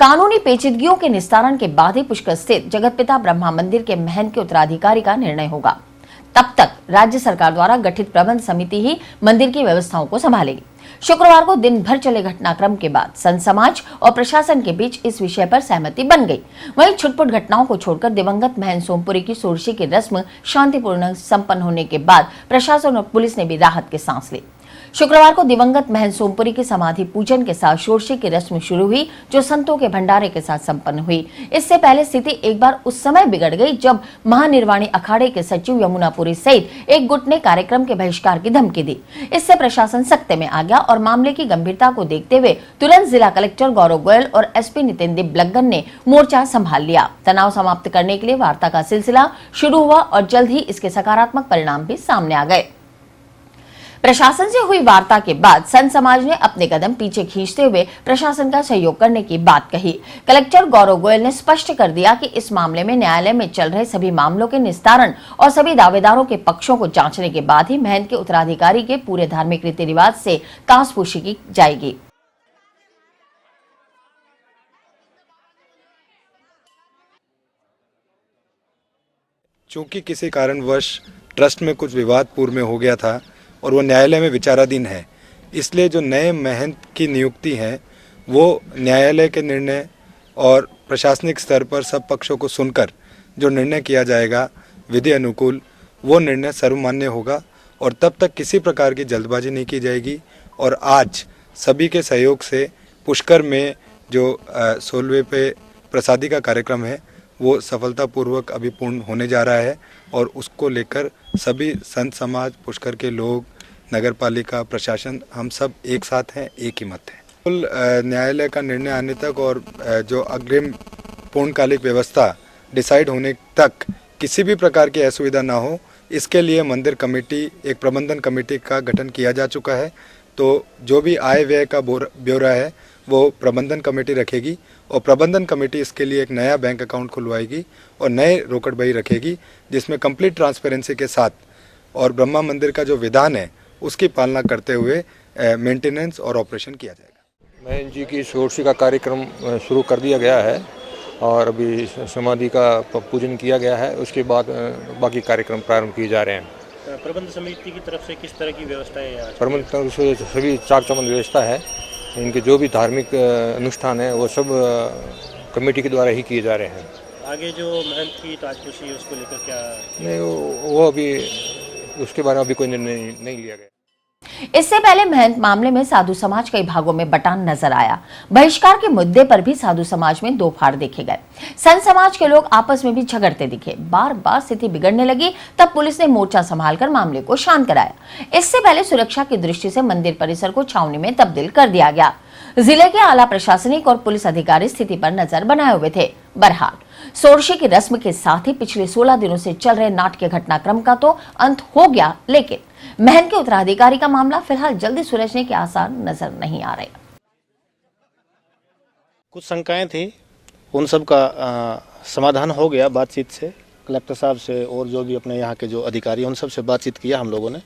कानूनी पेचीदगियों के निस्तारण के बाद ही पुष्कर स्थित जगतपिता ब्रह्मा मंदिर के महंत के उत्तराधिकारी का निर्णय होगा। तब तक राज्य सरकार द्वारा गठित प्रबंध समिति ही मंदिर की व्यवस्थाओं को संभालेगी। शुक्रवार को दिन भर चले घटनाक्रम के बाद संत समाज और प्रशासन के बीच इस विषय पर सहमति बन गई। वहीं छुटपुट घटनाओं को छोड़कर दिवंगत महंत सोमपुरी की सोरशी की रस्म शांतिपूर्ण संपन्न होने के बाद प्रशासन और पुलिस ने भी राहत की सांस ली। शुक्रवार को दिवंगत महंत सोमपुरी की समाधि पूजन के साथ सोरशी की रस्म शुरू हुई, जो संतों के भंडारे के साथ संपन्न हुई। इससे पहले स्थिति एक बार उस समय बिगड़ गई जब महानिर्वाणी अखाड़े के सचिव यमुनापुरी सहित एक गुट ने कार्यक्रम के बहिष्कार की धमकी दी। इससे प्रशासन सख्ते में आ गया और मामले की गंभीरता को देखते हुए तुरंत जिला कलेक्टर गौरव गोयल और एसपी नितिन दिब्लगन ने मोर्चा संभाल लिया। तनाव समाप्त करने के लिए वार्ता का सिलसिला शुरू हुआ और जल्द ही इसके सकारात्मक परिणाम भी सामने आ गए। प्रशासन से हुई वार्ता के बाद संत समाज ने अपने कदम पीछे खींचते हुए प्रशासन का सहयोग करने की बात कही। कलेक्टर गौरव गोयल ने स्पष्ट कर दिया कि इस मामले में न्यायालय में चल रहे सभी मामलों के निस्तारण और सभी दावेदारों के पक्षों को जांचने के बाद ही महंत के उत्तराधिकारी के पूरे धार्मिक रीति रिवाज से कांसपुशी की जाएगी। चूंकि किसी कारणवश ट्रस्ट में कुछ विवाद पूर्व में हो गया था और वो न्यायालय में विचाराधीन है, इसलिए जो नए महंत की नियुक्ति है वो न्यायालय के निर्णय और प्रशासनिक स्तर पर सब पक्षों को सुनकर जो निर्णय किया जाएगा विधि अनुकूल, वो निर्णय सर्वमान्य होगा और तब तक किसी प्रकार की जल्दबाजी नहीं की जाएगी। और आज सभी के सहयोग से पुष्कर में जो 16वें पे प्रसादी का कार्यक्रम है वो सफलतापूर्वक अभी पूर्ण होने जा रहा है और उसको लेकर सभी संत समाज, पुष्कर के लोग, नगर पालिका, प्रशासन, हम सब एक साथ हैं, एक ही मत है। कुल न्यायालय का निर्णय आने तक और जो अग्रिम पूर्णकालिक व्यवस्था डिसाइड होने तक किसी भी प्रकार की असुविधा ना हो, इसके लिए मंदिर कमेटी, एक प्रबंधन कमेटी का गठन किया जा चुका है। तो जो भी आय व्यय का ब्यौरा है वो प्रबंधन कमेटी रखेगी और प्रबंधन कमेटी इसके लिए एक नया बैंक अकाउंट खुलवाएगी और नए रोकड़ बही रखेगी, जिसमें कंप्लीट ट्रांसपेरेंसी के साथ और ब्रह्मा मंदिर का जो विधान है उसकी पालना करते हुए मेंटेनेंस और ऑपरेशन किया जाएगा। महंत जी की सोरशी का कार्यक्रम शुरू कर दिया गया है और अभी समाधि का पूजन किया गया है, उसके बाद बाकी कार्यक्रम प्रारंभ किए जा रहे हैं। प्रबंध समिति की तरफ से किस तरह की व्यवस्था है? प्रबंध तरफ से सभी चाक चौबंद व्यवस्था है। इनके जो भी धार्मिक अनुष्ठान है वो सब कमेटी के द्वारा ही किए जा रहे हैं। आगे जो महंत की ताजपोशी है उसको लेकर क्या? नहीं, वो अभी उसके बारे में अभी कोई निर्णय नहीं लिया गया। इससे पहले महंत मामले में साधु समाज कई भागों में बटान नजर आया। बहिष्कार के मुद्दे पर भी साधु समाज में दो फाड़ देखे गए। संत समाज के लोग आपस में भी झगड़ते दिखे। बार बार स्थिति बिगड़ने लगी, तब पुलिस ने मोर्चा संभालकर मामले को शांत कराया। इससे पहले सुरक्षा की दृष्टि से मंदिर परिसर को छावनी में तब्दील कर दिया गया। जिले के आला प्रशासनिक और पुलिस अधिकारी स्थिति पर नजर बनाए हुए थे। बहरहाल सोरशी की रस्म के साथ ही पिछले 16 दिनों से चल रहे नाटकीय घटनाक्रम का तो अंत हो गया, लेकिन महंत के उत्तराधिकारी का मामला फिलहाल जल्दी सुलझने के आसार नजर नहीं आ रहे। कुछ शंकाएं थी, उन सब का समाधान हो गया बातचीत से। कलेक्टर साहब से और जो भी अपने यहाँ के जो अधिकारी उन सब से बातचीत किया हम लोगों ने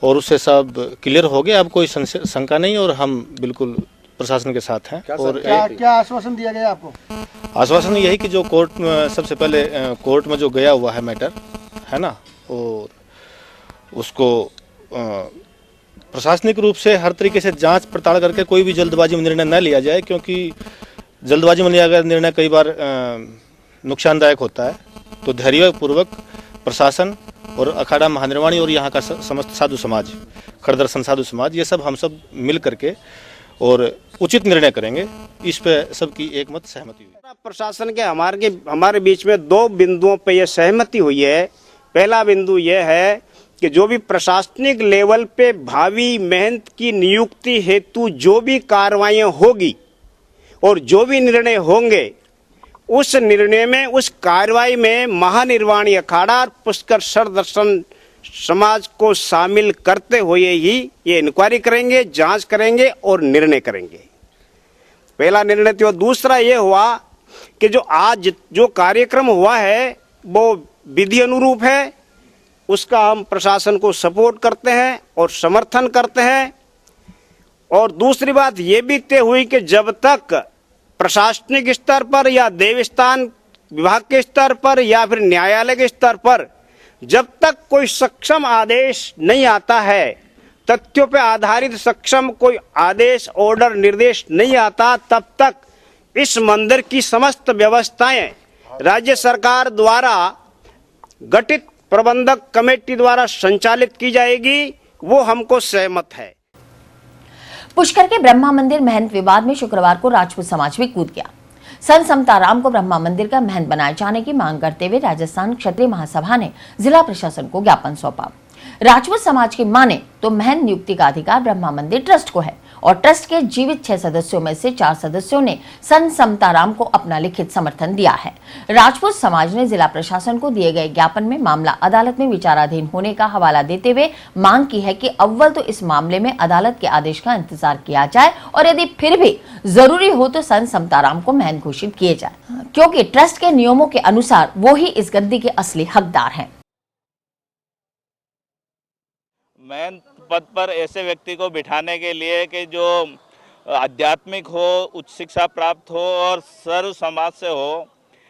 और उससे सब क्लियर हो गया। अब कोई शंका नहीं और हम बिल्कुल प्रशासन के साथ हैं। और क्या आश्वासन दिया गया आपको? आश्वासन यही कि जो कोर्ट में सबसे पहले कोर्ट में जो गया हुआ है मैटर है ना, और उसको प्रशासनिक रूप से हर तरीके से जांच पड़ताल करके कोई भी जल्दबाजी में निर्णय न लिया जाए, क्योंकि जल्दबाजी में लिया गया निर्णय कई बार नुकसानदायक होता है। तो धैर्यपूर्वक प्रशासन और अखाड़ा महानिर्वाणी और यहाँ का समस्त साधु समाज, खड़दर्शन साधु समाज, ये सब हम सब मिल करके और उचित निर्णय करेंगे। इस पे सबकी एक मत सहमति हुई। प्रशासन के हमारे बीच में दो बिंदुओं पे यह सहमति हुई है। पहला बिंदु यह है कि जो भी प्रशासनिक लेवल पे भावी महंत की नियुक्ति हेतु जो भी कार्रवाइयां होगी और जो भी निर्णय होंगे, उस निर्णय में, उस कार्रवाई में महानिर्वाणी अखाड़ा और पुष्कर सरदर्शन समाज को शामिल करते हुए ही ये इंक्वायरी करेंगे, जांच करेंगे और निर्णय करेंगे। पहला निर्णय तो। दूसरा ये हुआ कि जो आज जो कार्यक्रम हुआ है वो विधि अनुरूप है, उसका हम प्रशासन को सपोर्ट करते हैं और समर्थन करते हैं। और दूसरी बात ये भी तय हुई कि जब तक प्रशासनिक स्तर पर या देवस्थान विभाग के स्तर पर या फिर न्यायालय के स्तर पर जब तक कोई सक्षम आदेश नहीं आता है, तथ्यों पर आधारित सक्षम कोई आदेश, ऑर्डर, निर्देश नहीं आता, तब तक इस मंदिर की समस्त व्यवस्थाएं राज्य सरकार द्वारा गठित प्रबंधक कमेटी द्वारा संचालित की जाएगी, वो हमको सहमत है। पुष्कर के ब्रह्मा मंदिर महंत विवाद में शुक्रवार को राजपूत समाज भी कूद गया। संत समताराम को ब्रह्मा मंदिर का महंत बनाए जाने की मांग करते हुए राजस्थान क्षत्रिय महासभा ने जिला प्रशासन को ज्ञापन सौंपा। राजपूत समाज की माने तो महंत नियुक्ति का अधिकार ब्रह्मा मंदिर ट्रस्ट को है और ट्रस्ट के जीवित 6 सदस्यों में से 4 सदस्यों ने संत समताराम को अपना लिखित समर्थन दिया है। राजपूत समाज ने जिला प्रशासन को दिए गए ज्ञापन में मामला अदालत में विचाराधीन होने का हवाला देते हुए मांग की है कि अव्वल तो इस मामले में अदालत के आदेश का इंतजार किया जाए और यदि फिर भी जरूरी हो तो संत समताराम को महंत घोषित किए जाए, क्योंकि ट्रस्ट के नियमों के अनुसार वो ही इस गद्दी के असली हकदार हैं। महंत पद पर ऐसे व्यक्ति को बिठाने के लिए कि जो आध्यात्मिक हो, उच्च शिक्षा प्राप्त हो और सर्व समाज से हो,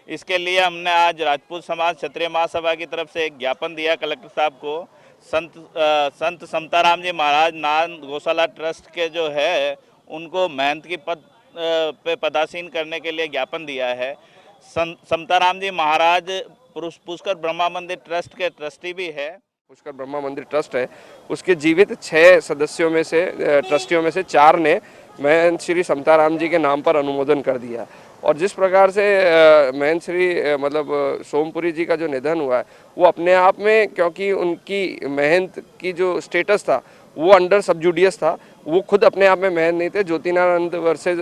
इसके लिए हमने आज राजपूत समाज क्षत्रिय महासभा की तरफ से एक ज्ञापन दिया कलेक्टर साहब को। संत समताराम जी महाराज नान गौशाला ट्रस्ट के जो है उनको महंत की पद पे पदासीन करने के लिए ज्ञापन दिया है। समताराम जी महाराज पुष्कर ब्रह्मा मंदिर ट्रस्ट के ट्रस्टी भी है। पुष्कर ब्रह्मा मंदिर ट्रस्ट है, उसके जीवित 6 सदस्यों में से ट्रस्टियों में से 4 ने महंत श्री समताराम जी के नाम पर अनुमोदन कर दिया। और जिस प्रकार से महंत श्री मतलब सोमपुरी जी का जो निधन हुआ है वो अपने आप में, क्योंकि उनकी महंत की जो स्टेटस था वो अंडर सबजुडियस था, वो खुद अपने आप में महंत नहीं थे। ज्योतिनानंद वर्सेस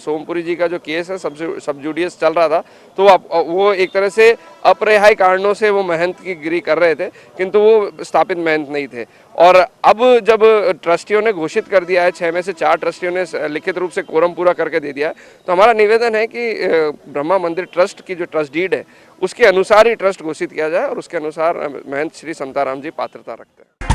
सोमपुरी जी का जो केस है सबजुडियस चल रहा था, तो वो एक तरह से अपरिहार्य कारणों से वो महंत की गिरी कर रहे थे, किंतु वो स्थापित महंत नहीं थे। और अब जब ट्रस्टियों ने घोषित कर दिया है, 6 में से 4 ट्रस्टियों ने लिखित रूप से कोरम पूरा करके दे दिया है, तो हमारा निवेदन है कि ब्रह्मा मंदिर ट्रस्ट की जो ट्रस्ट डीड है उसके अनुसार ही ट्रस्ट घोषित किया जाए और उसके अनुसार महंत श्री समताराम जी पात्रता रखते हैं।